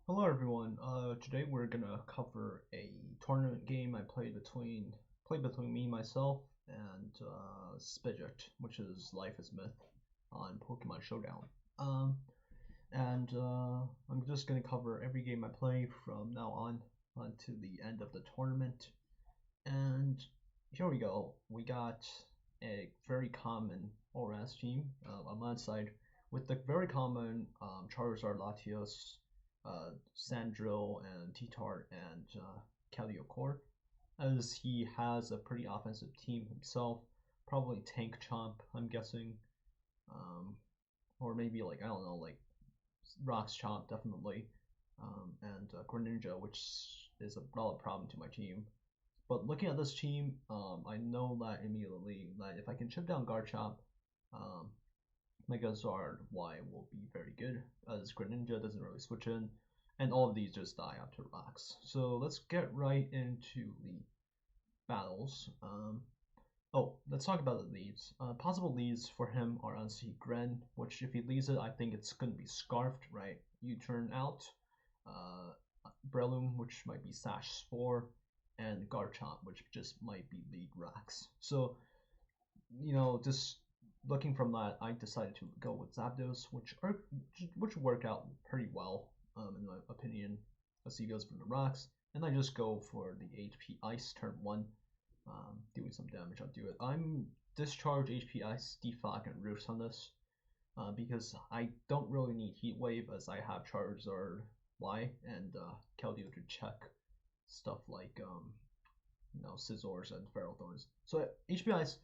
Hello everyone. Today we're gonna cover a tournament game I played between me myself and Spidget, which is Life is Myth on Pokemon Showdown. Um, and I'm just gonna cover every game I play from now on until the end of the tournament. And here we go. We got a very common ORAS team on my side with the very common Charizard, Latios, Sandrill, and T-Tart, and Caliocor, as he has a pretty offensive team himself. Probably Tank Chomp, I'm guessing, um, or maybe like I don't know, like Rocks Chomp definitely, and Greninja, which is a lot of problem to my team. But looking at this team, I know that immediately that if I can chip down Garchomp, um, Megazord Y will be very good, as Greninja doesn't really switch in, and all of these just die after rocks. So let's get right into the battles. Let's talk about the leads. Possible leads for him are on Gren, which if he leads it, I think it's going to be Scarfed, right? You turn out uh, Breloom, which might be Sash Spore, and Garchomp, which just might be lead rocks. So, just looking from that, I decided to go with Zapdos, which work out pretty well, in my opinion, as he goes for the rocks. And I just go for the HP Ice turn 1, doing some damage. I'll do it. I'm discharge HP Ice, Defog, and Roost on this, because I don't really need Heat Wave, as I have Charizard Y and Keldeo to check stuff like Scizors and Feral Thorns. So HP Ice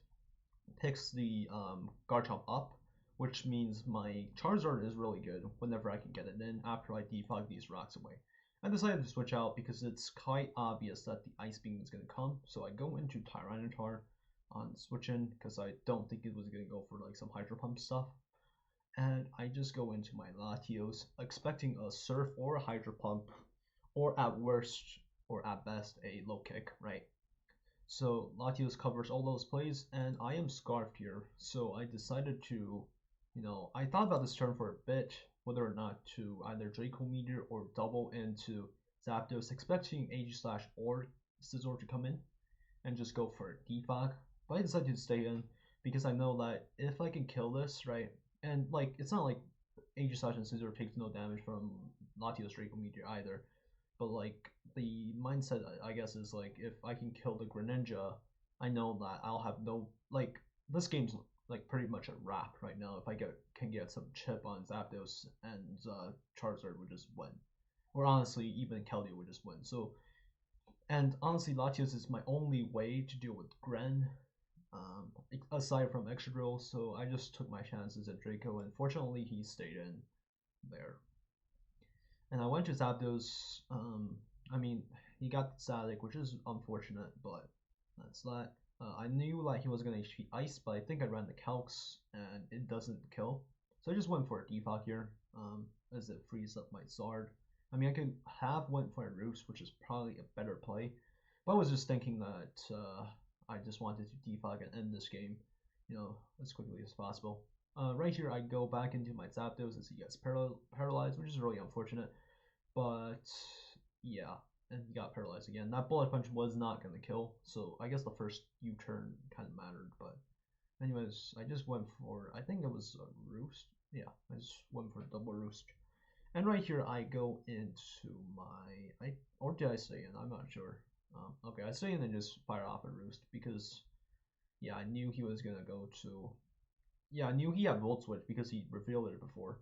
picks the Garchomp up, which means my Charizard is really good whenever I can get it in after I defog these rocks away. I decided to switch out because it's quite obvious that the Ice Beam is going to come, so I go into Tyranitar on switch in because I don't think it was going to go for like some Hydro Pump stuff. And I just go into my Latios expecting a Surf or a Hydro Pump, or at worst or at best a low kick, right? So Latios covers all those plays, and I am scarfed here. So I decided to, I thought about this turn for a bit, whether or not to either Draco Meteor or double into Zapdos, expecting Age Slash or Scizor to come in, and just go for Defog. But I decided to stay in because I know that if I can kill this, right, and like it's not like Age Slash and Scizor takes no damage from Latios Draco Meteor either. But like the mindset, I guess, is like if I can kill the Greninja, I know that I'll have no like this game's like pretty much a wrap right now. If I can get some chip on Zapdos, and Charizard would just win, or honestly even Keldeo would just win. So, and honestly, Latios is my only way to deal with Gren, aside from Excadrill. So I just took my chances at Draco, and fortunately he stayed in there. And I went to Zapdos. I mean, he got Static, which is unfortunate, but that's that. I knew like he was gonna HP Ice, but I think I ran the Calcs and it doesn't kill. So I just went for a Defog here, as it frees up my Zard. I mean, I could have went for a Roost, which is probably a better play, but I was just thinking that I just wanted to Defog and end this game, as quickly as possible. Right here, I go back into my Zapdos as he gets paralyzed, which is really unfortunate. But yeah, and he got paralyzed again. That bullet punch was not gonna kill, so I guess the first U-turn kind of mattered. But anyways, I just went for, I think it was a Roost. Yeah, I just went for a double Roost. And right here, I go into or did I stay in? I'm not sure. Okay, I stay in and just fire off a Roost because, yeah, I knew he was gonna go to. Yeah, I knew he had Volt Switch because he revealed it before,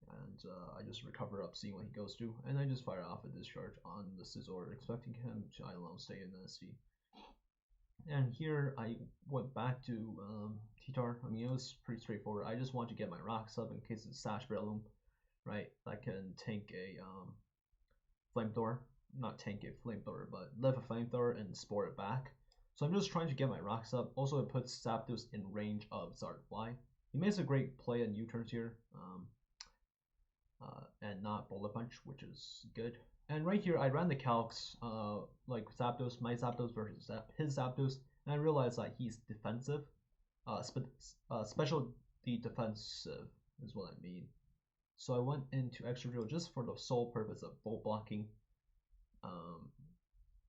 and I just recover up, seeing what he goes to, and I just fire off a discharge on the Scizor, expecting him to, I don't know, stay in SD. And here I went back to T-Tar. I mean, it was pretty straightforward. I just want to get my rocks up in case it's Sash Breloom, right? That can tank a Flamethrower. Not tank a Flamethrower, but live a Flamethrower and spore it back. So I'm just trying to get my rocks up. Also, it puts Zapdos in range of Zard Y. He makes a great play on U-turns here. And not Bullet Punch, which is good. And right here, I ran the calcs, like Zapdos, my Zapdos versus his Zapdos, and I realized that he's defensive, specialty defensive is what I mean. So I went into extra drill just for the sole purpose of bolt blocking.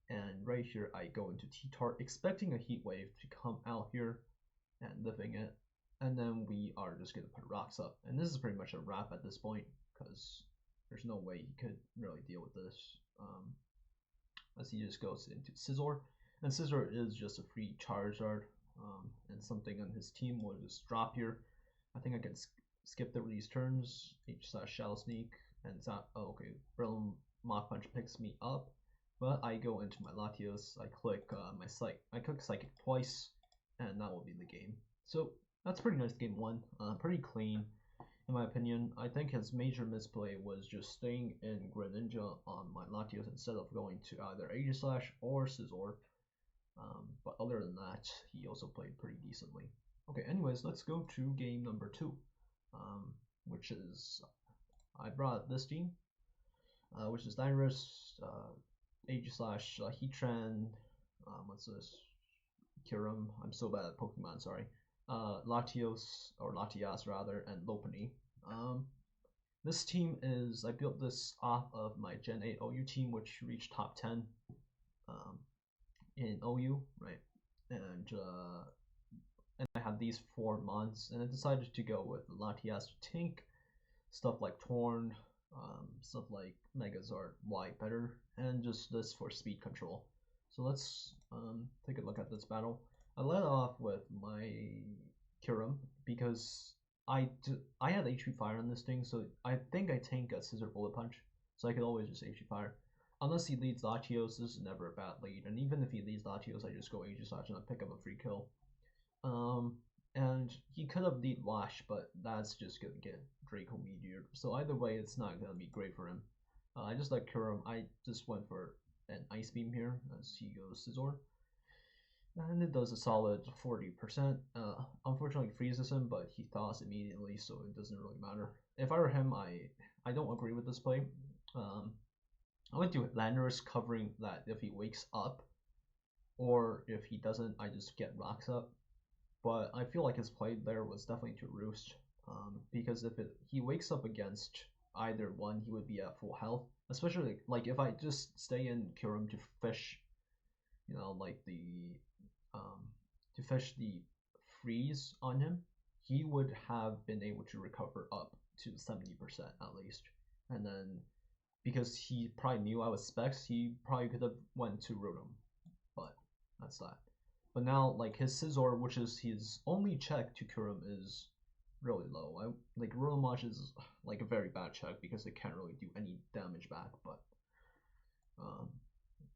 And right here I go into T-Tart expecting a heat wave to come out here and living it. And then we are just going to put rocks up. And this is pretty much a wrap at this point because there's no way he could really deal with this. As he just goes into Scizor. And Scizor is just a free Charizard. And something on his team will just drop here. I think I can skip these turns. H/Shadow Sneak. And oh, okay. Brilliant Mach Punch picks me up. But I go into my Latios. I click I click Psychic twice. And that will be the game. So that's pretty nice game one. Pretty clean, in my opinion. I think his major misplay was just staying in Greninja on my Latios instead of going to either Aegislash or Scizor. But other than that, he also played pretty decently. Okay, anyways, let's go to game number 2, which is I brought this team, which is Dynarus, Aegislash, Heatran, what's this? Kyurem. I'm so bad at Pokemon, sorry. Latios, or Latias rather, and Lopunny. This team is, I built this off of my Gen 8 OU team, which reached top 10 in OU, right? And I had these 4 months, and I decided to go with Latias to tank, stuff like Torn, stuff like Megazord Y better, and just this for speed control. So let's take a look at this battle. I led off with my Kyurem because I had HP Fire on this thing, so I think I tank a Scizor Bullet Punch, so I could always just HP Fire. Unless he leads Latios, this is never a bad lead, and even if he leads Latios, I just go Aegislash and I pick up a free kill. And he could have lead Wash, but that's just gonna get Draco Meteor. So either way, it's not gonna be great for him. I just like Kyurem. I just went for an Ice Beam here as he goes Scizor. And it does a solid 40%. Unfortunately, it freezes him, but he thaws immediately, so it doesn't really matter. If I were him, I don't agree with this play. I went to Landorus covering that if he wakes up, or if he doesn't, I just get rocks up. But I feel like his play there was definitely to roost, because if he wakes up against either one, he would be at full health. Especially like if I just stay in Kyurem to fish, you know, like to fish the freeze on him, he would have been able to recover up to 70% at least. And then because he probably knew I was Specs, he probably could have went to Rotom. But that's that. But now, like, his Scizor, which is his only check to Kyurem, is really low. Like, Rotom is like a very bad check because it can't really do any damage back. But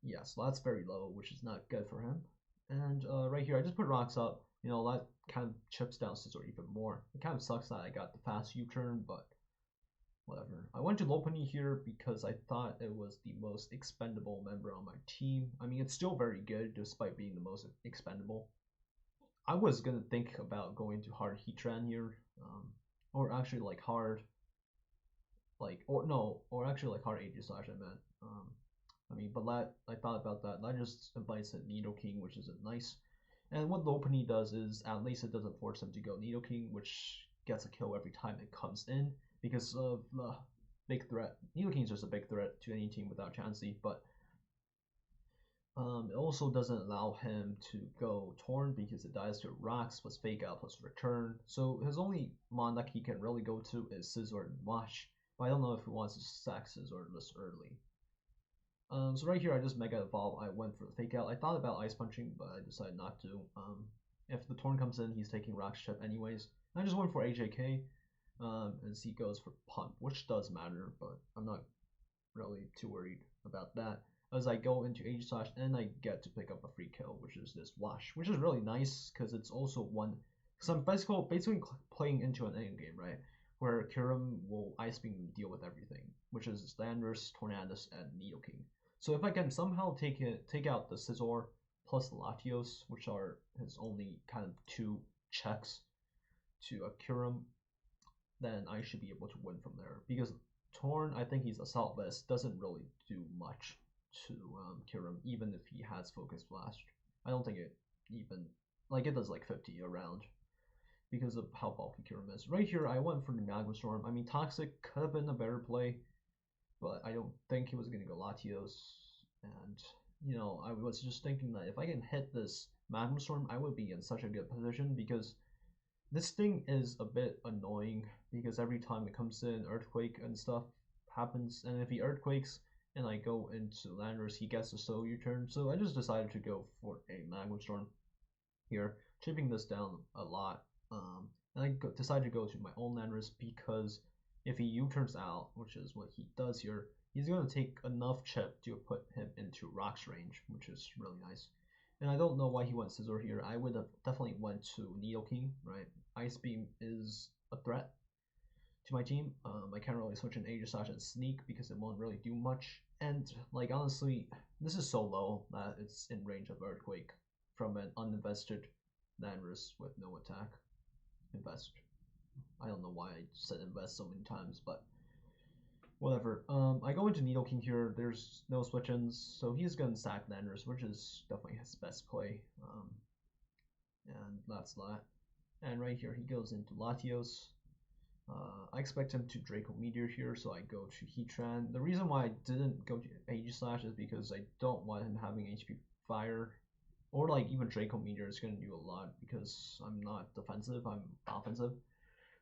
yeah, so that's very low, which is not good for him. And right here, I just put rocks up. You know, that kind of chips down Scizor even more. It kind of sucks that I got the fast U-turn, but whatever. I went to Lopunny here because I thought it was the most expendable member on my team. I mean, it's still very good despite being the most expendable. I was gonna think about going to hard Heatran here, or actually like hard, or actually like hard Aegislash. I meant. I mean, but I thought about that. That just invites a Nidoking, which isn't nice. And what Lopunny does is at least it doesn't force him to go Nidoking, which gets a kill every time it comes in. Because of the big threat. Nidoking is just a big threat to any team without Chansey, but it also doesn't allow him to go Torn because it dies to rocks plus Fake Out plus Return. So his only mon deck he can really go to is Scizor and Wash, but I don't know if he wants to sack Scizor this early. So right here I just Mega Evolve. I went for the Fake Out. I thought about Ice Punching, but I decided not to. If the Torn comes in, he's taking Rock Chip anyways. And I just went for AJK. As he goes for Pump, which does matter, but I'm not really too worried about that. As I go into Aegislash and I get to pick up a free kill, which is this Wash, which is really nice because it's also one. Because I'm basically playing into an end game, right? Where Kyurem will Ice Beam deal with everything, which is Landorus, Tornadus, and Nidoking. So if I can somehow take out the Scizor plus the Latios, which are his only kind of 2 checks to a Kyurem, then I should be able to win from there. Because Torn, I think he's Assault Vest, doesn't really do much to Kyurem, even if he has Focus Blast. I don't think it even, like, it does like 50 around. because of how bulky Kyurem is. Right here, I went for the Magma Storm. I mean, Toxic could have been a better play, but I don't think he was going to go Latios. And, you know, I was just thinking that if I can hit this Magma Storm, I would be in such a good position because this thing is a bit annoying because every time it comes in, Earthquake and stuff happens, and if he Earthquakes and I go into Landers, he gets a solo U-turn. So I just decided to go for a Magma Storm here, chipping this down a lot. And I decided to go to my own Landers because if he U-turns out, which is what he does here, he's going to take enough chip to put him into Rock's range, which is really nice. And I don't know why he went Scizor here. I would have definitely went to Nidoking, right? Ice Beam is a threat to my team. I can't really switch in Aegislash and Sneak because it won't really do much. And like honestly, this is so low that it's in range of Earthquake from an uninvested Landorus with no attack. Invest. I don't know why I said invest so many times, but whatever. I go into Nidoking here. There's no switch-ins, so he's gonna sack Landorus, which is definitely his best play. And that's that. And right here, he goes into Latios. I expect him to Draco Meteor here, so I go to Heatran. The reason why I didn't go to Aegislash is because I don't want him having HP Fire, or like even Draco Meteor is going to do a lot because I'm not defensive, I'm offensive.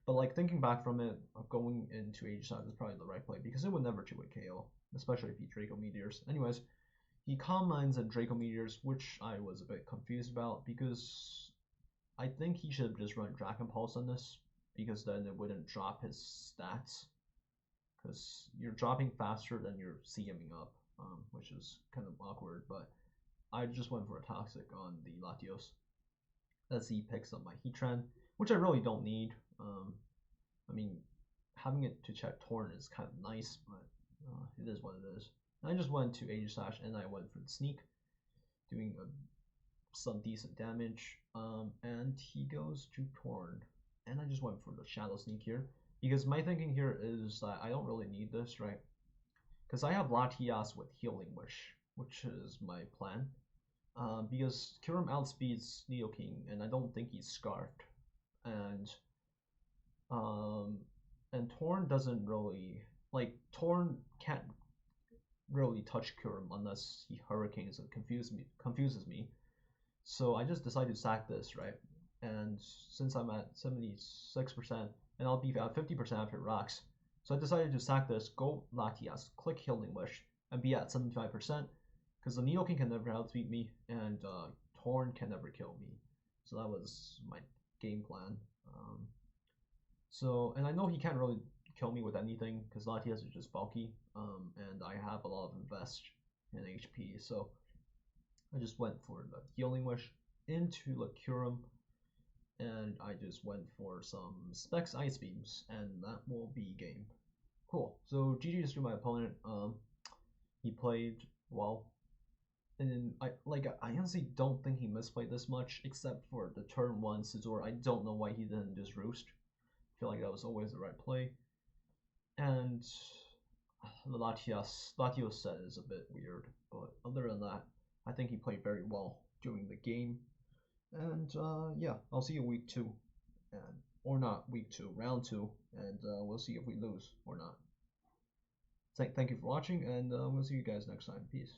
But like thinking back from it, going into Aegislash is probably the right play because it would never 2-hit KO, especially if he Draco Meteors. Anyways, he Calm Minds and Draco Meteors, which I was a bit confused about because I think he should have just run Dragon Pulse on this because then it wouldn't drop his stats because you're dropping faster than you're CMing up, which is kind of awkward, but I just went for a Toxic on the Latios. As he picks up my Heatran, which I really don't need. I mean, having it to check Torn is kind of nice, but it is what it is. And I just went to Aegislash and I went for the Sneak, doing some decent damage. And he goes to Torn, and I just went for the Shadow Sneak here because my thinking here is that I don't really need this, right? Because I have Latias with Healing Wish, which is my plan. Because Kyurem outspeeds Nidoking, and I don't think he's scarfed, and Torn doesn't really Torn can't really touch Kyurem unless he Hurricanes and confuses me. So I just decided to sack this, right? And since I'm at 76%, and I'll be at 50% after Rocks, so I decided to sack this, go Latias, click Healing Wish, and be at 75%, because the Nidoking can never outspeed me, and Torn can never kill me. So that was my game plan. And I know he can't really kill me with anything, because Latias is just bulky, and I have a lot of invest in HP, so I just went for the Healing Wish into the Kyurem, and I just went for some Specs Ice Beams, and that will be game. Cool. So GG's to my opponent. He played well, and I honestly don't think he misplayed this much, except for the turn 1 Scizor. I don't know why he didn't just Roost. I feel like that was always the right play. And the Latios set is a bit weird, but other than that, I think he played very well during the game. And yeah, I'll see you week 2, or not week 2, round 2, and we'll see if we lose or not. Thank you for watching, and we'll see you guys next time. Peace.